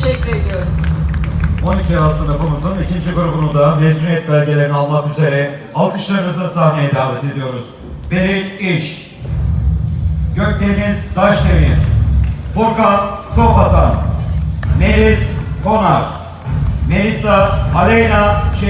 teşekkür ediyoruz. 12A sınıfımızın ikinci grubunu da mezuniyet belgelerini almak üzere alkışlarınızı sahneye davet ediyoruz. Beril İş, Gökdeniz Taşdemir, Furkan Topatan, Melis Konar, Melisa Aleyna Çelik.